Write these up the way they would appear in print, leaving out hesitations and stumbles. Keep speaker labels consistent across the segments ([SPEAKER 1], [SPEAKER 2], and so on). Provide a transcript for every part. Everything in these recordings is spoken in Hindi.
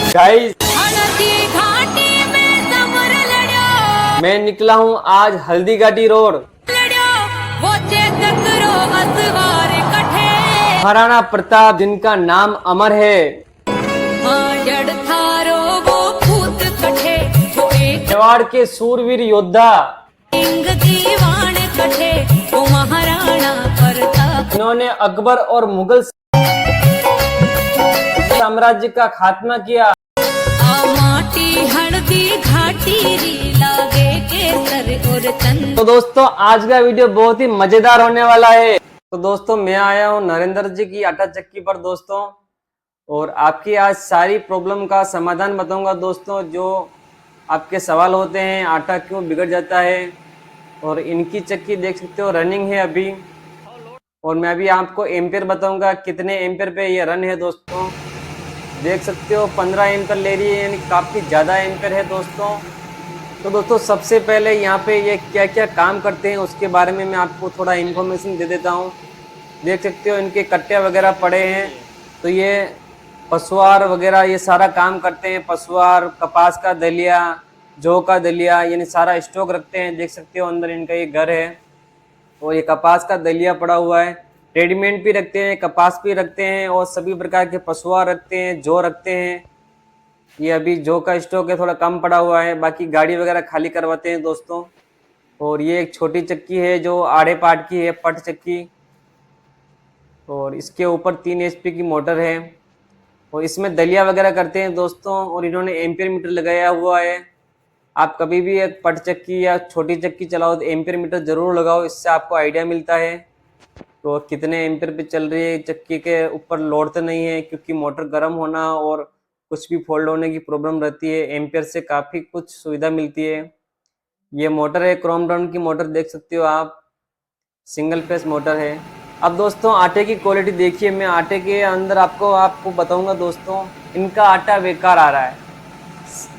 [SPEAKER 1] गाइस, मैं निकला हूँ आज हल्दी घाटी रोड। महाराणा प्रताप जिनका नाम अमर है, मेवाड़ के सूरवीर योद्धा, इन्होंने अकबर और मुगल साम्राज्य का खात्मा किया। तो दोस्तों, आज का वीडियो बहुत ही मजेदार होने वाला है। तो दोस्तों, मैं आया हूँ नरेंद्र जी की आटा चक्की पर दोस्तों, और आपकी आज सारी प्रॉब्लम का समाधान बताऊंगा दोस्तों। जो आपके सवाल होते हैं, आटा क्यों बिगड़ जाता है, और इनकी चक्की देख सकते हो रनिंग है अभी। और मैं अभी आपको एम्पेयर बताऊंगा, कितने एम्पेयर पे ये रन है दोस्तों। देख सकते हो 15 एम्पेयर ले रही है, यानी काफ़ी ज़्यादा एम्पेयर है दोस्तों। तो दोस्तों, सबसे पहले यहाँ पे ये क्या क्या काम करते हैं उसके बारे में मैं आपको थोड़ा इन्फॉर्मेशन दे देता हूँ। देख सकते हो इनके कट्टे वगैरह पड़े हैं, तो ये पशुआर वगैरह ये सारा काम करते हैं। पशुआर, कपास का दलिया, जौ का दलिया, यानी सारा स्टॉक रखते हैं। देख सकते हो अंदर इनका ये घर है, और ये कपास का दलिया पड़ा हुआ है। रेडीमेड भी रखते हैं, कपास भी रखते हैं, और सभी प्रकार के पशुआर रखते हैं, जौ रखते हैं। ये अभी जौ का स्टॉक है, थोड़ा कम पड़ा हुआ है, बाकी गाड़ी वगैरह खाली करवाते हैं दोस्तों। और ये एक छोटी चक्की है जो आड़े पाट की है, पट चक्की, और इसके ऊपर 3 HP की मोटर है, और इसमें दलिया वगैरह करते हैं दोस्तों। और इन्होंने एम्पियर मीटर लगाया हुआ है। आप कभी भी एक पट चक्की या छोटी चक्की चलाओ तो एम्पियर मीटर जरूर लगाओ, इससे आपको आइडिया मिलता है तो कितने एम्पियर पे चल रही है। चक्की के ऊपर लोड तो नहीं है, क्योंकि मोटर गर्म होना और कुछ भी फोल्ड होने की प्रॉब्लम रहती है। एम्पियर से काफ़ी कुछ सुविधा मिलती है। ये मोटर है, क्रोम डाउन की मोटर देख सकते हो आप, सिंगल फेस मोटर है। अब दोस्तों, आटे की क्वालिटी देखिए। मैं आटे के अंदर आपको बताऊंगा दोस्तों, इनका आटा बेकार आ रहा है।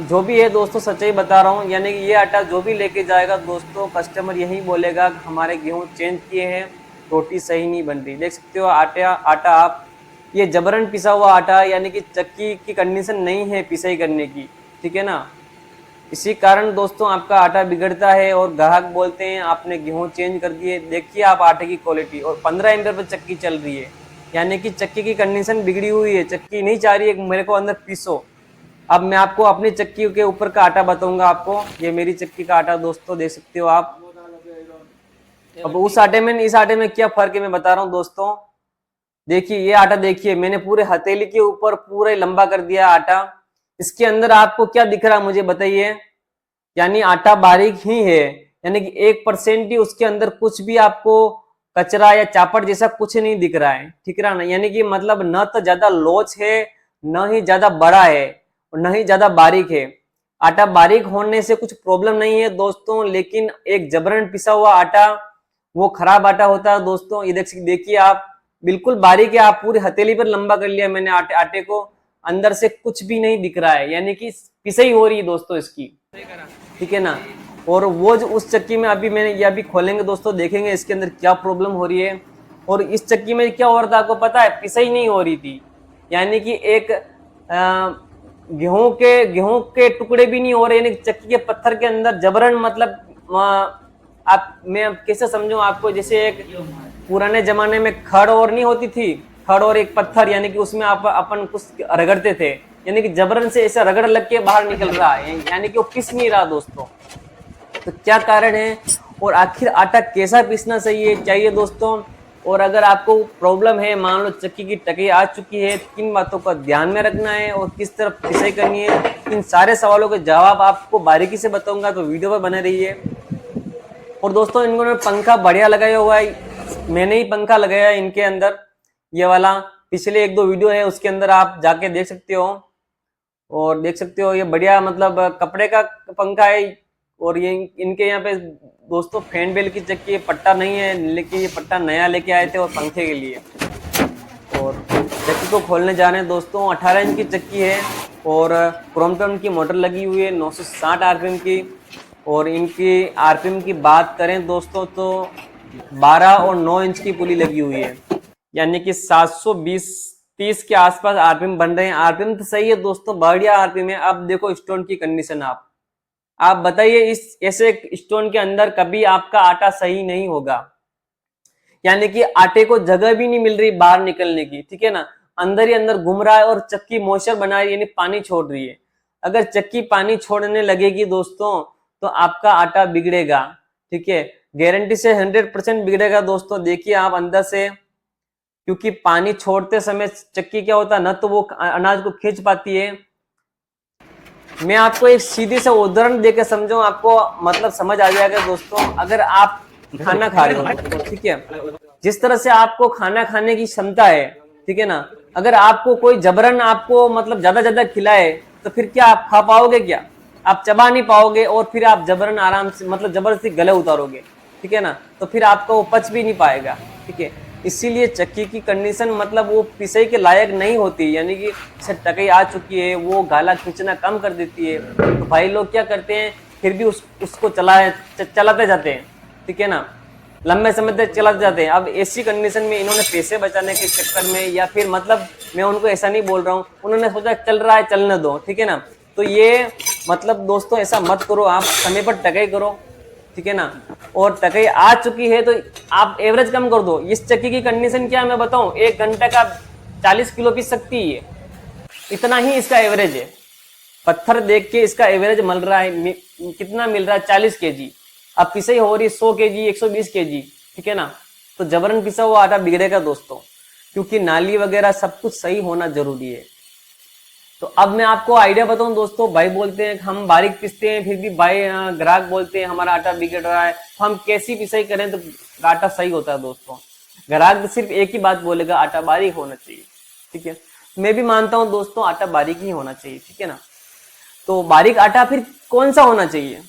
[SPEAKER 1] जो भी है दोस्तों, सच्चाई बता रहा हूँ, यानी कि ये आटा जो भी लेके जाएगा दोस्तों, कस्टमर यही बोलेगा हमारे गेहूँ चेंज किए हैं, रोटी सही नहीं बन रही। देख सकते हो आटा आप, ये जबरन पिसा हुआ आटा, यानी कि चक्की की कंडीशन नहीं है पिसाई करने की, ठीक है ना। इसी कारण दोस्तों आपका आटा बिगड़ता है, और ग्राहक बोलते हैं आपने गेहूँ चेंज कर दिए। देखिए आप आटे की क्वालिटी, और 15 एम्पियर पर चक्की चल रही है, यानी कि चक्की की कंडीशन बिगड़ी हुई है। चक्की नहीं चाह रही है मेरे को अंदर पीसो। अब मैं आपको अपनी चक्की के ऊपर का आटा बताऊंगा आपको। ये मेरी चक्की का आटा दोस्तों, देख सकते हो आप। अब उस आटे में इस आटे में क्या फर्क है मैं बता रहा हूँ दोस्तों। देखिए ये आटा, देखिए मैंने पूरे हथेली के ऊपर पूरा लंबा कर दिया आटा। इसके अंदर आपको क्या दिख रहा है मुझे बताइए। यानी आटा बारीक ही है, यानी कि 1% ही उसके अंदर कुछ भी आपको कचरा या चापड़ जैसा कुछ नहीं दिख रहा है, ठीक है ना। यानी कि मतलब न तो ज्यादा लोच है, न ही ज्यादा बड़ा है, और न ही ज्यादा बारीक है। आटा बारीक होने से कुछ प्रॉब्लम नहीं है दोस्तों, लेकिन एक जबरन पिसा हुआ आटा वो खराब आटा होता है दोस्तों। ये देखिए आप, बिल्कुल बारीक है, आप पूरी हथेली पर लंबा कर लिया मैंने आटे को, अंदर से कुछ भी नहीं दिख रहा है, यानी कि पिसाई हो रही है दोस्तों इसकी, ठीक है ना। और वो जो उस चक्की में अभी मैंने ये अभी खोलेंगे दोस्तों, देखेंगे इसके अंदर क्या प्रॉब्लम हो रही है। और इस चक्की में क्या हो रहा था आपको पता है, पिसाई नहीं हो रही थी, यानी कि एक गेहूं के टुकड़े भी नहीं हो रहे, यानी चक्की के पत्थर के अंदर जबरन, मतलब आप, मैं कैसे समझूं आपको, जैसे एक पुराने जमाने में खड़ और नहीं होती थी, खड़ और एक पत्थर, यानी कि उसमें आप अपन कुछ रगड़ते थे, यानी कि जबरन से ऐसा रगड़ लग के बाहर निकल रहा है, यानी कि वो पिस नहीं रहा दोस्तों। तो क्या कारण है, और आखिर आटा कैसा पीसना चाहिए दोस्तों। और अगर आपको प्रॉब्लम है, मान लो चक्की की टकी आ चुकी है, किन बातों का ध्यान में रखना है और किस तरफ पिसाई करनी है, इन सारे सवालों के जवाब आपको बारीकी से बताऊंगा, तो वीडियो पर बने रहिए। और दोस्तों, इन्होंने पंखा बढ़िया लगाया हुआ है, मैंने ही पंखा लगाया है इनके अंदर, ये वाला। पिछले 1-2 वीडियो है उसके अंदर आप जाके देख सकते हो। और देख सकते हो ये बढ़िया, मतलब कपड़े का पंखा है। और ये इनके यहाँ पे दोस्तों फैन बेल की चक्की है, पट्टा नहीं है, लेकिन ये पट्टा नया लेके आए थे और पंखे के लिए। और चक्की को खोलने जा रहे हैं दोस्तों। 18 इंच की चक्की है, और क्रोमटन की मोटर लगी हुई है 960 RPM की। और इनकी RPM की बात करें दोस्तों तो 12 और 9 इंच की पुली लगी हुई है, यानी कि 720 30 के आसपास आरपीएम बन रहे हैं। आरपीएम तो सही है दोस्तों, बढ़िया आरपीएम है। अब देखो स्टोन की कंडीशन, आप बताइए इस ऐसे स्टोन के अंदर कभी आपका आटा सही नहीं होगा, यानी कि आटे को जगह भी नहीं मिल रही बाहर निकलने की, ठीक है ना, अंदर ही अंदर घूम रहा है और चक्की मॉइस्चर बना रही है, यानी पानी छोड़ रही है। अगर चक्की पानी छोड़ने लगेगी दोस्तों तो आपका आटा बिगड़ेगा, ठीक है, गारंटी से 100% बिगड़ेगा दोस्तों। देखिए आप अंदर से, क्योंकि पानी छोड़ते समय चक्की क्या होता है ना, तो वो अनाज को खींच पाती है। मैं आपको एक सीधी से उदाहरण देकर समझाऊं, आपको मतलब समझ आ जाएगा दोस्तों। अगर आप खाना खा रहे हो, ठीक है, जिस तरह से आपको खाना खाने की क्षमता है, ठीक है ना, अगर आपको कोई जबरन आपको मतलब ज्यादा खिलाए तो फिर क्या आप खा पाओगे? क्या आप चबा नहीं पाओगे, और फिर आप जबरन आराम से मतलब जबरदस्ती गले उतारोगे, ठीक है ना, तो फिर आपका वो पच भी नहीं पाएगा, ठीक है। इसीलिए चक्की की कंडीशन मतलब वो पिसाई के लायक नहीं होती, यानी कि टकई आ चुकी है, वो गाला खींचना कम कर देती है। तो भाई लोग क्या करते हैं, फिर भी उसको चलाते जाते हैं, ठीक है ना, लंबे समय तक चलाते जाते हैं। अब ऐसी कंडीशन में इन्होंने पैसे बचाने के चक्कर में, या फिर मतलब मैं उनको ऐसा नहीं बोल रहा हूँ, उन्होंने सोचा चल रहा है चलने दो, ठीक है ना। तो ये मतलब दोस्तों ऐसा मत करो, आप समय पर टकई करो, ठीक है ना। और टकई आ चुकी है तो आप एवरेज कम कर दो। इस चक्की की कंडीशन क्या है मैं बताऊं, 1 घंटे का 40 किलो पीस सकती है, इतना ही इसका एवरेज है। पत्थर देख के इसका एवरेज मिल रहा है, कितना मिल रहा है, 40 केजी। अब पिसाई हो रही है 100 केजी, 120 केजी, ठीक है ना। तो जबरन पिसा हुआ आटा बिगड़ेगा दोस्तों, क्योंकि नाली वगैरह सब कुछ सही होना जरूरी है। तो अब मैं आपको आइडिया बताऊं दोस्तों, भाई बोलते हैं हम बारीक पिसते हैं, फिर भी भाई ग्राहक बोलते हैं हमारा आटा बिगड़ रहा है, तो हम कैसी पिसाई करें तो आटा सही होता है दोस्तों। ग्राहक सिर्फ एक ही बात बोलेगा, आटा बारीक होना चाहिए, ठीक है। मैं भी मानता हूं दोस्तों आटा बारीक ही होना चाहिए, ठीक है ना। तो बारीक आटा फिर कौन सा होना चाहिए?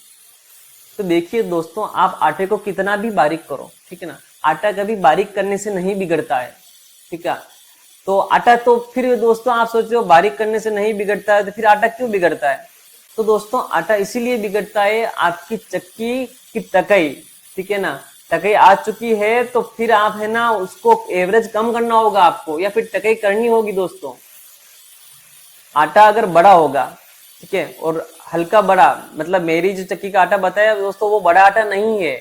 [SPEAKER 1] तो देखिए दोस्तों, आप आटे को कितना भी बारीक करो, ठीक है ना, आटा कभी बारीक करने से नहीं बिगड़ता है, ठीक है। तो आटा तो फिर दोस्तों आप सोचो बारीक करने से नहीं बिगड़ता है, तो फिर आटा क्यों बिगड़ता है? तो दोस्तों आटा इसीलिए बिगड़ता है, आपकी चक्की की टकई, ठीक है ना, टकई आ चुकी है तो फिर आप है ना उसको एवरेज कम करना होगा आपको, या फिर टकई करनी होगी दोस्तों। आटा अगर बड़ा होगा, ठीक है, और हल्का बड़ा, मतलब मेरी जो चक्की का आटा बताया दोस्तों वो बड़ा आटा नहीं है,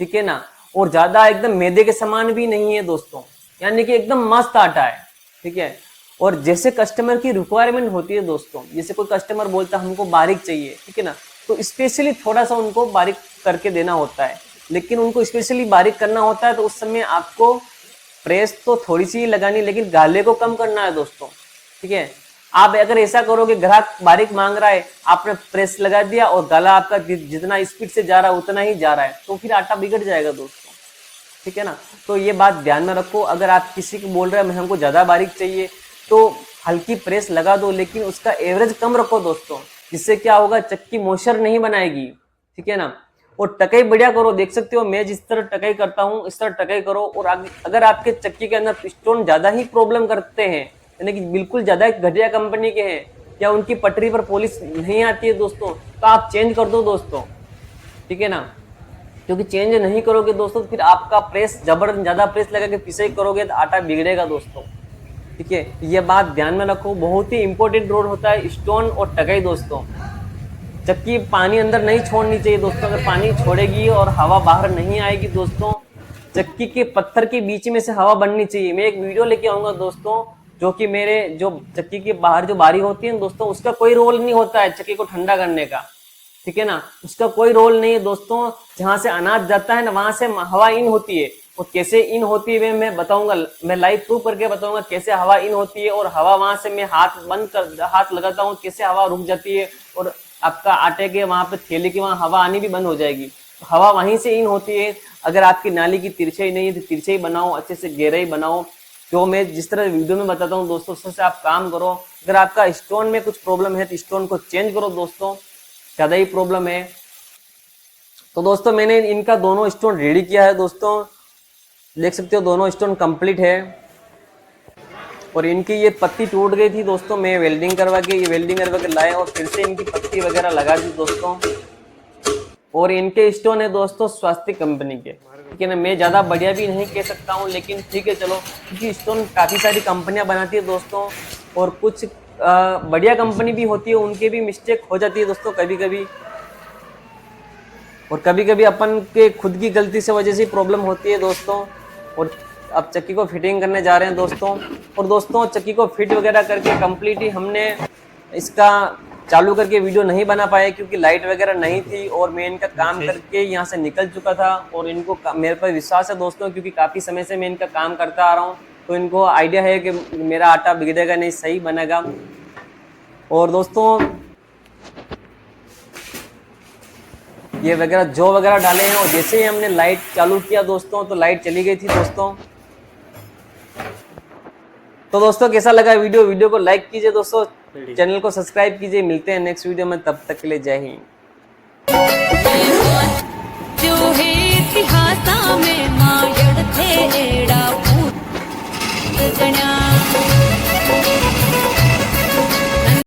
[SPEAKER 1] ठीक है ना, और ज्यादा एकदम मैदे के समान भी नहीं है दोस्तों, यानी कि एकदम मस्त आटा है, ठीक है। और जैसे कस्टमर की रिक्वायरमेंट होती है दोस्तों, जैसे कोई कस्टमर बोलता है हमको बारीक चाहिए, ठीक है ना, तो स्पेशली थोड़ा सा उनको बारीक करके देना होता है। लेकिन उनको स्पेशली बारीक करना होता है तो उस समय आपको प्रेस तो थोड़ी सी ही लगानी, लेकिन गाले को कम करना है दोस्तों, ठीक है। आप अगर ऐसा करोगे, ग्राहक बारीक मांग रहा है, आपने प्रेस लगा दिया और गाला आपका जितना स्पीड से जा रहा है उतना ही जा रहा है, तो फिर आटा बिगड़ जाएगा दोस्तों, ठीक है ना। तो ये बात ध्यान में रखो। अगर आप किसी को बोल रहे हैं हमको ज्यादा बारीक चाहिए, तो हल्की प्रेस लगा दो, लेकिन उसका एवरेज कम रखो दोस्तों, जिससे क्या होगा, चक्की मॉइस्चर नहीं बनाएगी, ठीक है ना। और टकई बढ़िया करो, देख सकते हो मैं जिस तरह टकई करता हूँ इस तरह टकई करो। और अगर आपके चक्की के अंदर स्टोन ज्यादा ही प्रॉब्लम करते हैं, यानी कि बिल्कुल ज्यादा घटिया कंपनी के हैं, या उनकी पटरी पर पॉलिश नहीं आती है दोस्तों, तो आप चेंज कर दो दोस्तों, ठीक है ना। क्योंकि चेंज नहीं करोगे दोस्तों फिर आपका प्रेस ज्यादा प्रेस लगा के पिसाई करोगे तो आटा बिगड़ेगा दोस्तों, ठीक है। ये बात ध्यान में रखो, बहुत ही इंपॉर्टेंट रोल होता है स्टोन और टकई दोस्तों। चक्की पानी अंदर नहीं छोड़नी चाहिए दोस्तों, अगर पानी छोड़ेगी और हवा बाहर नहीं आएगी दोस्तों, चक्की के पत्थर के बीच में से हवा बननी चाहिए। मैं एक वीडियो लेके आऊंगा दोस्तों, जो कि मेरे जो चक्की के बाहर जो बारी होती है दोस्तों, उसका कोई रोल नहीं होता है चक्की को ठंडा करने का, ठीक है ना, उसका कोई रोल नहीं है दोस्तों। जहां से अनाज जाता है ना वहां से हवा इन होती है, और कैसे इन होती है मैं बताऊंगा, मैं लाइव प्रूफ करके बताऊंगा कैसे हवा इन होती है। और हवा वहां से मैं हाथ लगाता हूँ, कैसे हवा रुक जाती है, और आपका आटे के वहां पे थैली की वहां हवा आनी भी बंद हो जाएगी, तो हवा वहीं से इन होती है। अगर आपकी नाली की तिरछाई नहीं है तो तिरछाई बनाओ, अच्छे से गहराई बनाओ, जो मैं जिस तरह वीडियो में बताता हूँ दोस्तों, उससे आप काम करो। अगर आपका स्टोन में कुछ प्रॉब्लम है तो स्टोन को चेंज करो दोस्तों, ज्यादा ही प्रॉब्लम है। तो दोस्तों मैंने इनका दोनों स्टोन रेडी किया है दोस्तों, देख सकते हो दोनों स्टोन कंप्लीट है। और इनकी ये पत्ती टूट गई थी दोस्तों, मैं वेल्डिंग करवा के लाए और फिर से इनकी पत्ती वगैरह लगा दी दोस्तों। और इनके स्टोन है दोस्तों स्वास्तिक कंपनी के, ठीक है ना। मैं ज़्यादा बढ़िया भी नहीं कह सकता हूँ, लेकिन ठीक है चलो, क्योंकि स्टोन काफ़ी सारी कंपनियां बनाती है दोस्तों, और कुछ बढ़िया कंपनी भी होती है, उनके भी मिस्टेक हो जाती है दोस्तों कभी कभी, और कभी कभी अपन के खुद की गलती से वजह से प्रॉब्लम होती है दोस्तों। और अब चक्की को फिटिंग करने जा रहे हैं दोस्तों, और दोस्तों चक्की को फिट वगैरह करके कम्प्लीटली हमने इसका चालू करके वीडियो नहीं बना पाए, क्योंकि लाइट वगैरह नहीं थी, और मैं इनका काम करके यहाँ से निकल चुका था। और इनको मेरे पर विश्वास है दोस्तों, क्योंकि काफ़ी समय से मैं इनका काम करता आ रहा हूँ, तो इनको आइडिया है कि मेरा आटा बिगड़ेगा नहीं, सही बनेगा। और दोस्तों ये वगैरह जो वगैरह डाले हैं, और जैसे ही हमने लाइट चालू किया दोस्तों, तो लाइट चली गई थी दोस्तों। तो दोस्तों कैसा लगा वीडियो को लाइक कीजिए दोस्तों, चैनल को सब्सक्राइब कीजिए। मिलते हैं नेक्स्ट वीडियो में, तब तक के लिए जय हिंद।
[SPEAKER 2] जो है इतिहासा में मायड़ थे एड़ा पूत जण्या।